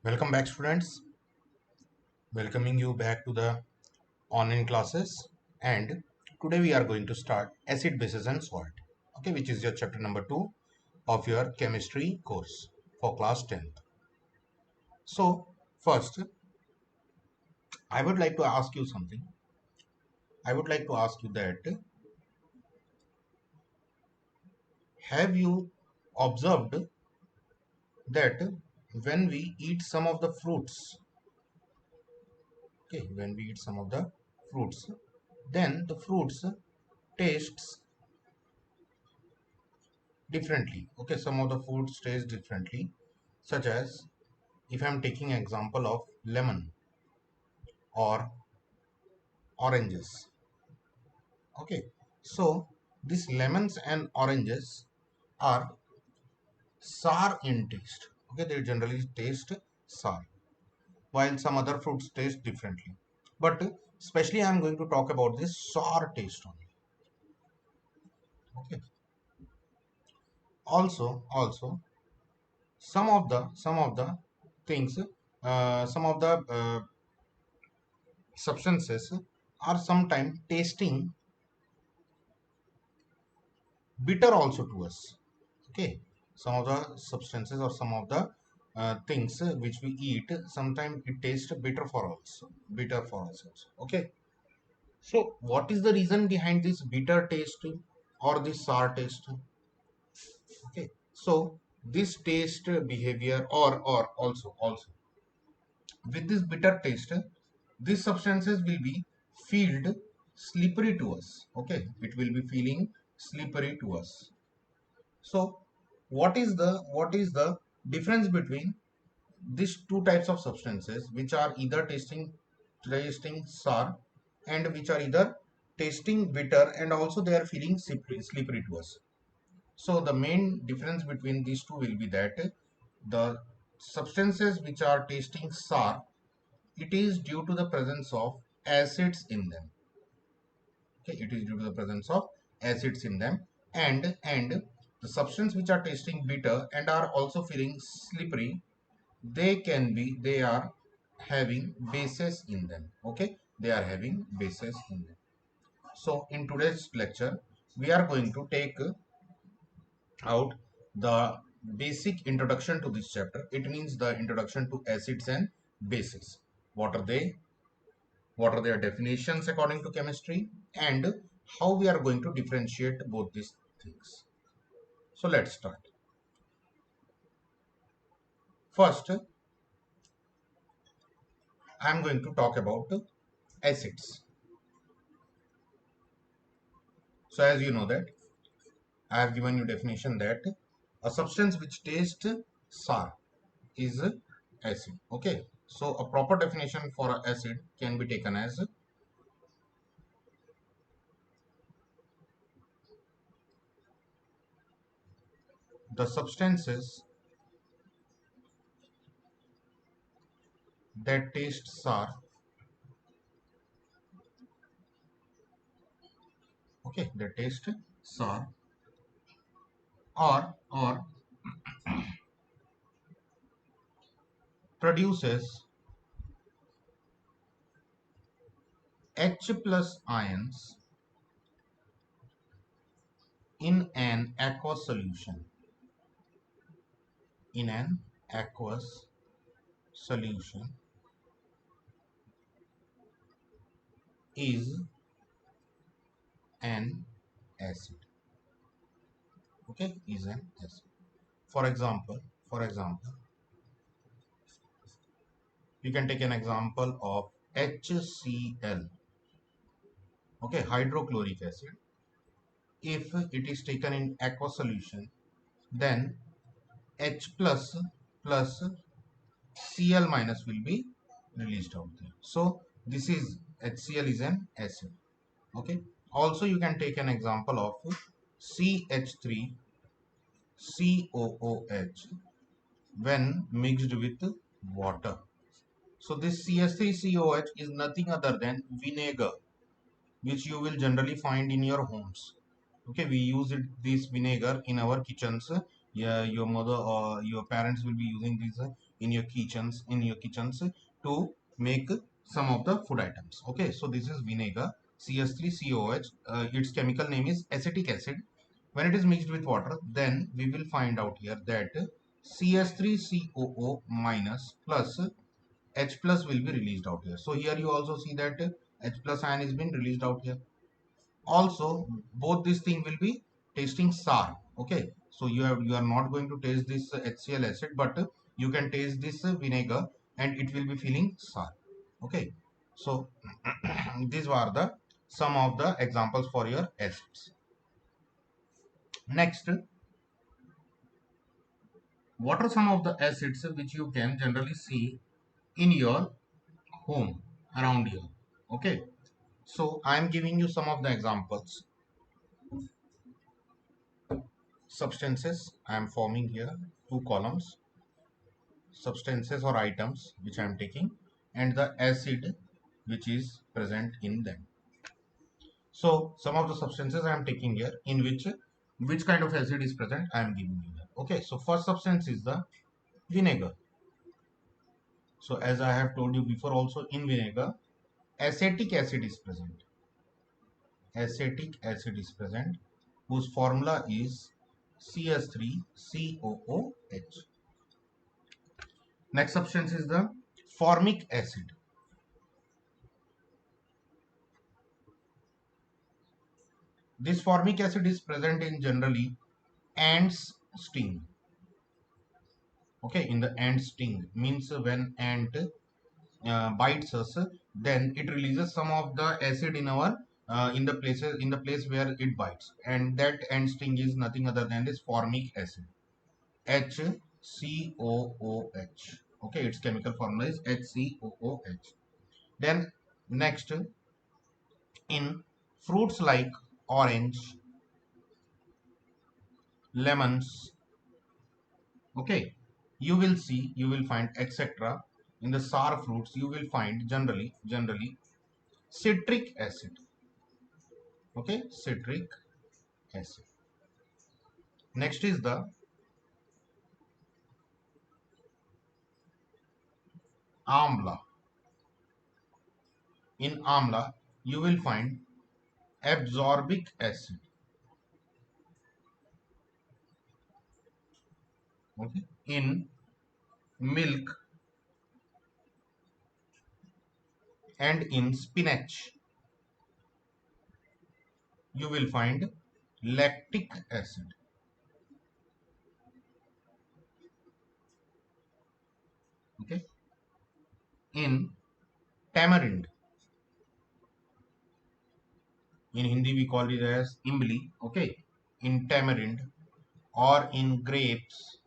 Welcome back, students. Welcoming you back to the online classes. And today we are going to start acid, bases, and salt. Okay, which is your chapter number 2 of your chemistry course for class 10th. So, first, I would like to ask you something. I would like to ask you that have you observed that when we eat some of the fruits, okay, when we eat some of the fruits, then the fruits tastes differently. Okay, some of the foods taste differently, such as if I'm taking example of lemon or oranges. Okay, so these lemons and oranges are sour in taste. Okay, they generally taste sour, while some other fruits taste differently. But especially I'm going to talk about this sour taste only. Okay, also some of the things, some of the substances are sometimes tasting bitter also to us. Okay, some of the substances or some of the things which we eat, sometimes it tastes bitter for us also. Okay, so what is the reason behind this bitter taste or this sour taste? Okay, so this taste behavior or also with this bitter taste, these substances will be feel slippery to us. Okay, it will be feeling slippery to us. So what is the difference between these two types of substances, which are either tasting sour, and which are either tasting bitter and also they are feeling slippery to us? So the main difference between these two will be that the substances which are tasting sour, it is due to the presence of acids in them. Okay, it is due to the presence of acids in them, and the substance which are tasting bitter and are also feeling slippery, they are having bases in them. Okay, they are having bases in them. So in today's lecture we are going to take out the basic introduction to this chapter. It means the introduction to acids and bases. What are they? What are their definitions according to chemistry, and how we are going to differentiate both these things? So let's start. First, I am going to talk about acids. So as you know that I have given you definition that a substance which tastes sour is acid. Okay, so a proper definition for an acid can be taken as the substances that taste sour. Okay, that taste sour, or produces H plus ions in an aqueous solution. In an aqueous solution is an acid. Okay, is an acid. For example, you can take an example of HCl. Okay, hydrochloric acid. If it is taken in aqueous solution, then H plus Cl minus will be released out there. So this is HCl is an acid. Okay, also you can take an example of CH3 COOH when mixed with water. So this CH3COH is nothing other than vinegar, which you will generally find in your homes. Okay, we use this vinegar in our kitchens. Yeah, your mother or your parents will be using this in your kitchens to make some of the food items. Okay, so this is vinegar, CH3COH. Its chemical name is acetic acid. When it is mixed with water, then we will find out here that CH3COO minus plus H plus will be released out here. So here you also see that H plus ion is being released out here. Also, both this thing will be tasting sour. Okay, so you are not going to taste this HCl acid, but you can taste this vinegar and it will be feeling sour. Okay, so these were the some of the examples for your acids. Next, what are some of the acids which you can generally see in your home around you? Okay, so I am giving you some of the examples. Substances I am forming here, two columns, substances or items which I am taking, and the acid which is present in them. So some of the substances I am taking here, in which kind of acid is present, I am giving you that. Okay, so first substance is the vinegar. So as I have told you before also, in vinegar acetic acid is present. Acetic acid is present, whose formula is CH3COOH. Next substance is the formic acid. This formic acid is present in generally ants sting. Okay, in the ant sting means when ant bites us, then it releases some of the acid in our in the place where it bites, and that ant sting is nothing other than this formic acid, HCOOH. Okay, its chemical formula is HCOOH. Then next, in fruits like orange, lemons, okay, you will find etc. In the sour fruits you will find generally citric acid. Okay, citric acid. Next is the amla. In amla you will find absorbic acid. Okay, in milk and in spinach you will find lactic acid. Okay, in tamarind, in Hindi we call it as imli. Okay, in tamarind or in grapes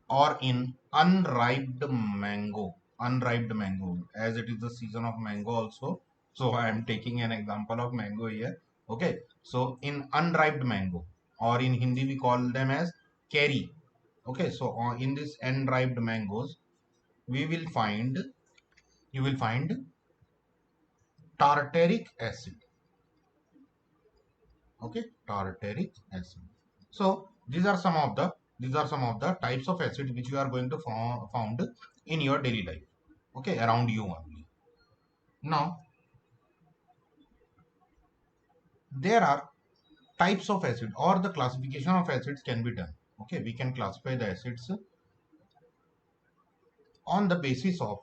or in unripe mango, as it is the season of mango also, so I am taking an example of mango here. Okay, so in unripe mango, or in Hindi we call them as cherry. Okay, so in this unripe mangoes we will find you will find tartaric acid. Okay, tartaric acid. So these are some of the types of acid which you are going to found in your daily life. Okay, around you only. Now there are types of acid, or the classification of acids can be done. Okay, we can classify the acids on the basis of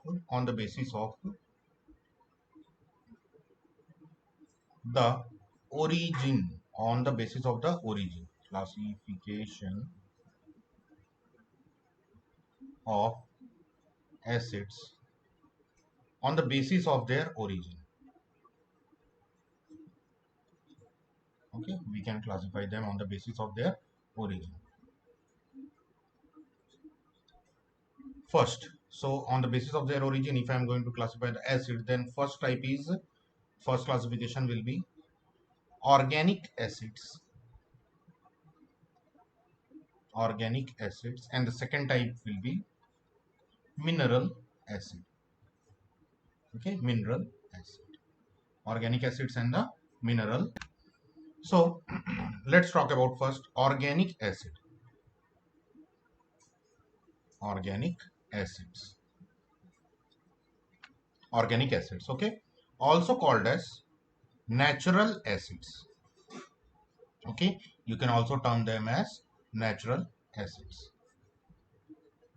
the origin, on the basis of the origin. Classification of acids on the basis of their origin. Okay, we can classify them on the basis of their origin. First, so on the basis of their origin, if I am going to classify the acid, then first classification will be organic acids. Organic acids, and the second type will be mineral acid. Okay, mineral acid, organic acids and the mineral. So let's talk about first organic acid. organic acids. Organic acids, okay, also called as natural acids. Okay, you can also term them as natural acids.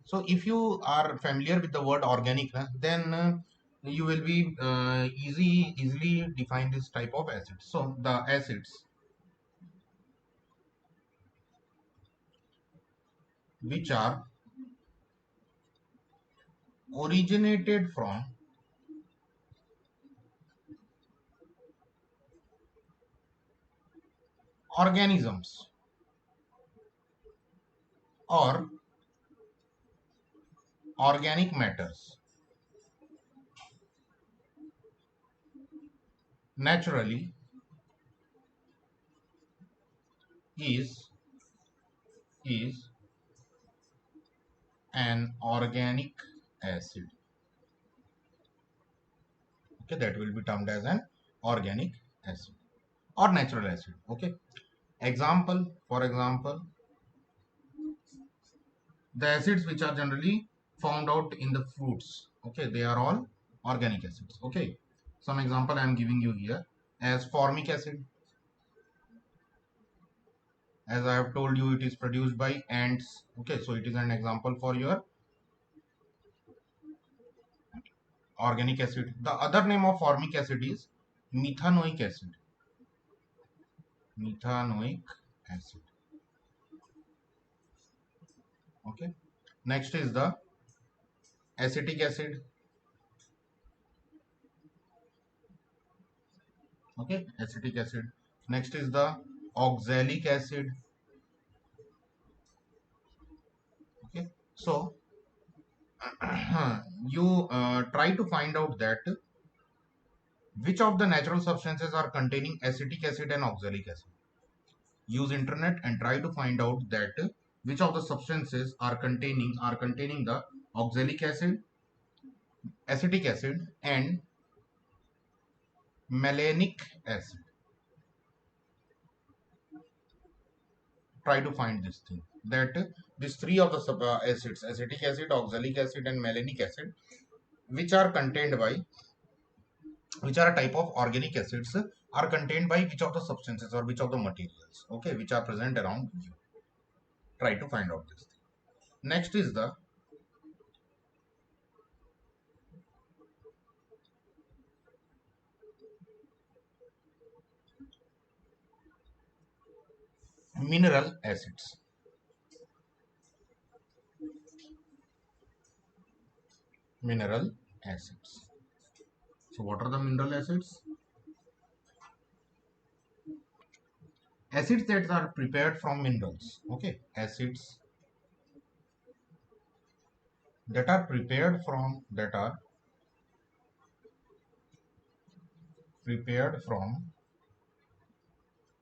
So if you are familiar with the word organic, then you will be easily define this type of acids. So the acids which are originated from organisms or organic matters naturally is is an organic acid. Okay, that will be termed as an organic acid or natural acid. Okay, example, for example, the acids which are generally found out in the fruits, okay, they are all organic acids. Okay, some example I am giving you here as formic acid. As I have told you, it is produced by ants. Okay, so it is an example for your organic acid. The other name of formic acid is methanoic acid. Methanoic acid. Okay, next is the acetic acid. Okay, acetic acid. Next is the oxalic acid. Okay, so you try to find out that which of the natural substances are containing acetic acid and oxalic acid. Use internet and try to find out that which of the substances are containing the oxalic acid, acetic acid and malanic acid. Try to find this thing that these three of the acids, acetic acid, oxalic acid and malanic acid, which are contained by, which are a type of organic acids, are contained by which of the substances or which of the materials, okay, which are present around you. Try to find out this thing. Next is the mineral acids. Mineral acids. So what are the mineral acids? Acids that are prepared from minerals. Okay, acids that are prepared from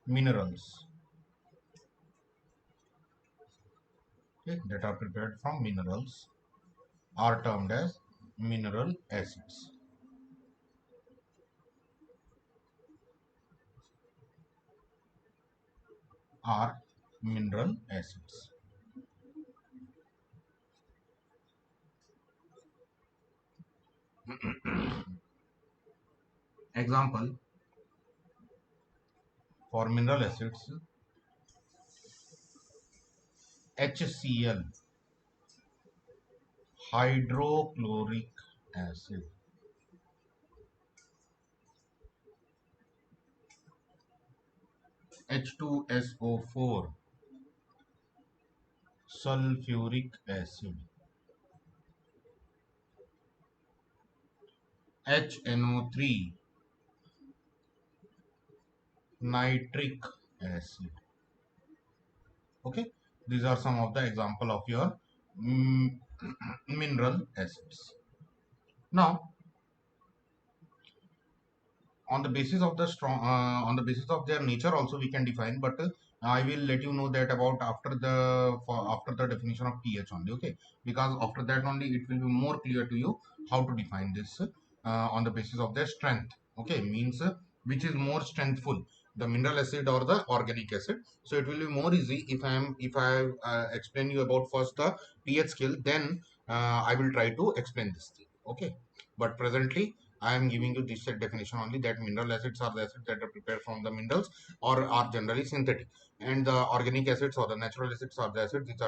minerals. Okay, that are prepared from minerals are termed as mineral acids. Are mineral acids. Example for mineral acids: HCl, hydrochloric acid, H2SO4, sulfuric acid, HNO3, nitric acid. Okay, these are some of the example of your mm, mineral acids. Now, on the basis of the strong on the basis of their nature also we can define, but I will let you know that about after the definition of pH only. Okay, because after that only it will be more clear to you how to define this on the basis of their strength. Okay, means which is more strengthful, the mineral acid or the organic acid. So it will be more easy if I explain you about first the pH scale, then I will try to explain this thing. Okay, but presently I am giving you this definition only, that mineral acids are the acids that are prepared from the minerals or are generally synthetic, and the organic acids or the natural acids are the acids which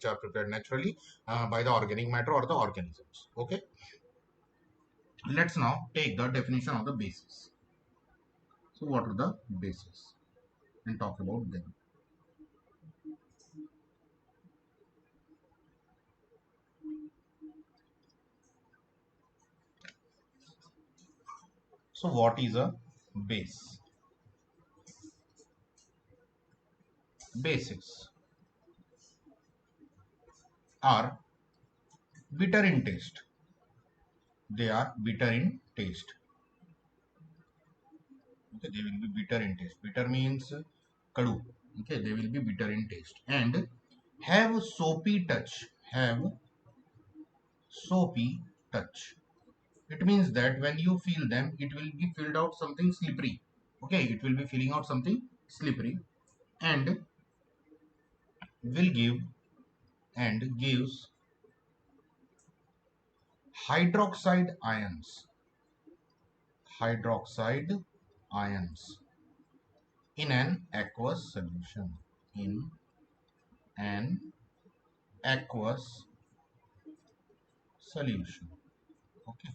are prepared naturally by the organic matter or the organisms. Okay, let's now take the definition of the bases. So what are the bases and talk about them. So what is a base? Bases are bitter in taste. They are bitter in taste. Okay, they will be bitter in taste. Bitter means kadu. Okay, they will be bitter in taste and have soapy touch. Have soapy touch. It means that when you feel them, it will be filled out something slippery. Okay, it will be filling out something slippery and will give and gives hydroxide ions. Hydroxide ions in an aqueous solution. In an aqueous solution. Okay.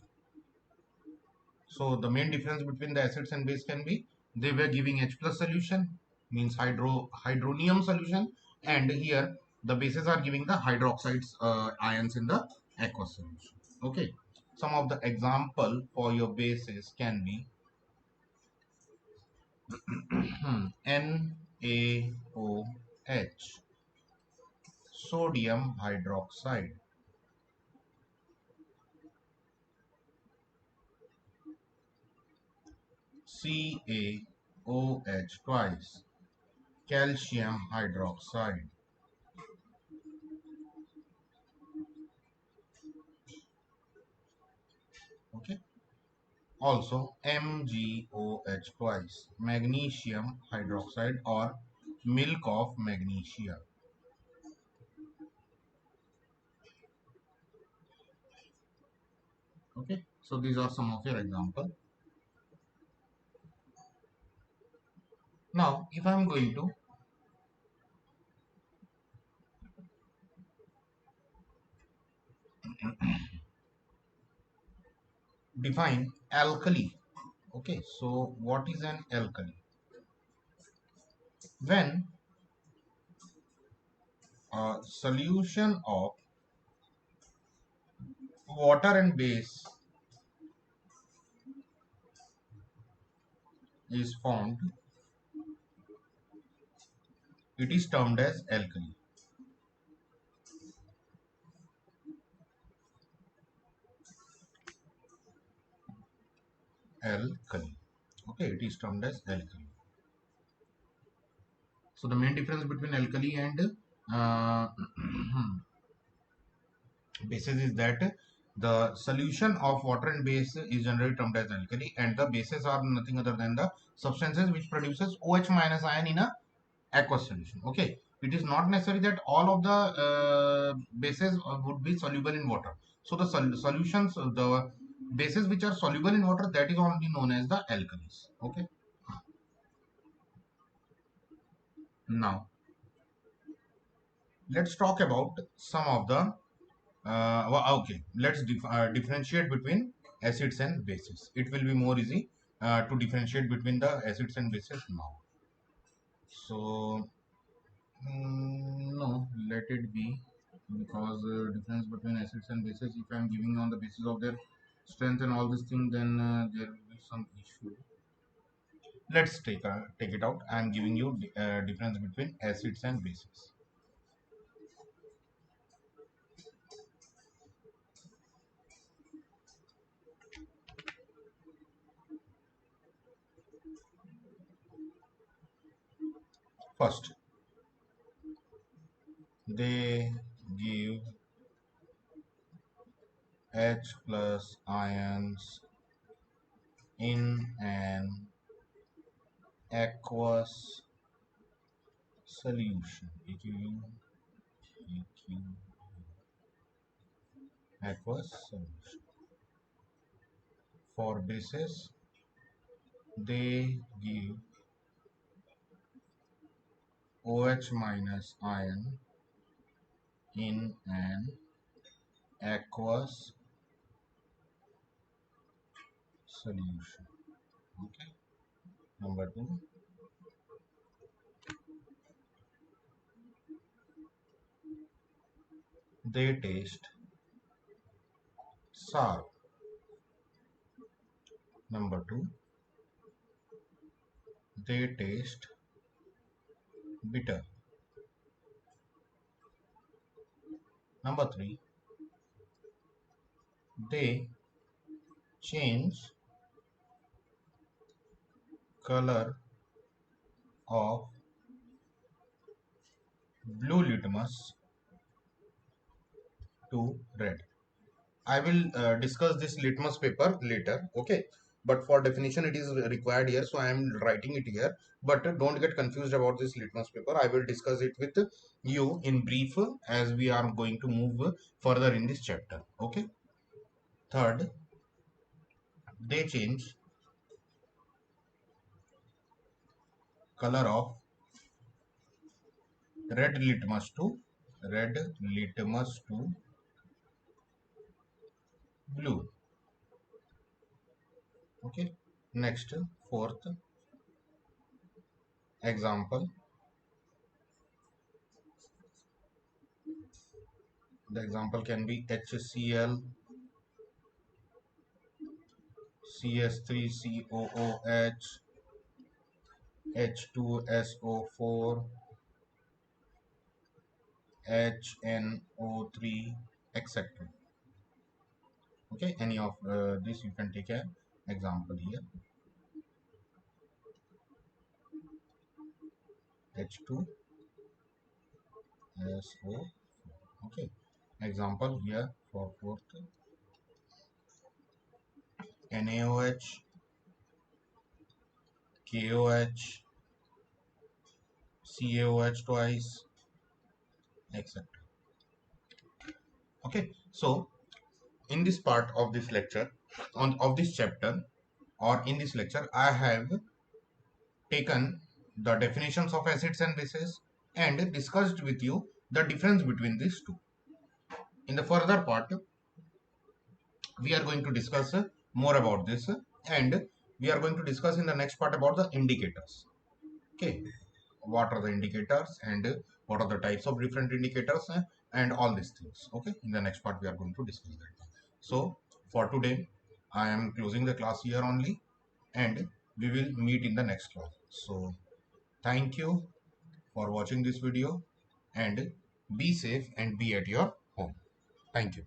So the main difference between the acids and base can be they were giving H plus solution, means hydronium solution, and here the bases are giving the hydroxides ions in the aqueous solution. Okay. Some of the example for your bases can be NaOH, sodium hydroxide, CaOH twice, calcium hydroxide. Okay. Also MgOH twice, magnesium hydroxide or milk of magnesia. Okay. So these are some of your example. Now, if I am going to define alkali. Okay. So what is an alkali? When a solution of water and base is formed, it is termed as alkali. Alkali. Okay, it is termed as alkali. So the main difference between alkali and uh, bases is that the solution of water and base is generally termed as alkali, and the bases are nothing other than the substances which produces OH minus ion in a aqueous solution. Okay, it is not necessary that all of the bases would be soluble in water. So the solutions, the bases which are soluble in water, that is only known as the alkalis. Okay, now let's talk about some of the okay, let's differentiate between acids and bases. It will be more easy to differentiate between the acids and bases now. So no, let it be, because difference between acids and bases, if I am giving on the basis of their strength and all this thing, then there will be some issue. Let's take it out. I am giving you difference between acids and bases. First, they give H plus ions in an aqueous solution. Aqueous solution. For bases, they give OH minus ion in an aqueous solution. Okay. Number 2, they taste sour. Number 2, they taste bitter. Number 3, they change color of blue litmus to red. I will discuss this litmus paper later, okay? But for definition, it is required here, so I am writing it here. But don't get confused about this litmus paper. I will discuss it with you in brief as we are going to move further in this chapter, okay? Third, they change color of red litmus to blue, okay? Next, fourth example. The example can be HCl, CS3COOH, H2SO4, HNO3, etc. Okay, any of this you can take an example here. H2SO. Okay, example here for fourth. NaOH, KOH, CaOH twice, etc. Okay, so in this part of this lecture, of this chapter, or in this lecture, I have taken the definitions of acids and bases and discussed with you the difference between these two. In the further part, we are going to discuss more about this, and we are going to discuss in the next part about the indicators. Okay, what are the indicators and what are the types of different indicators and all these things. Okay, in the next part we are going to discuss that. So for today, I am closing the class here only, and we will meet in the next class. So thank you for watching this video, and be safe and be at your home. Thank you.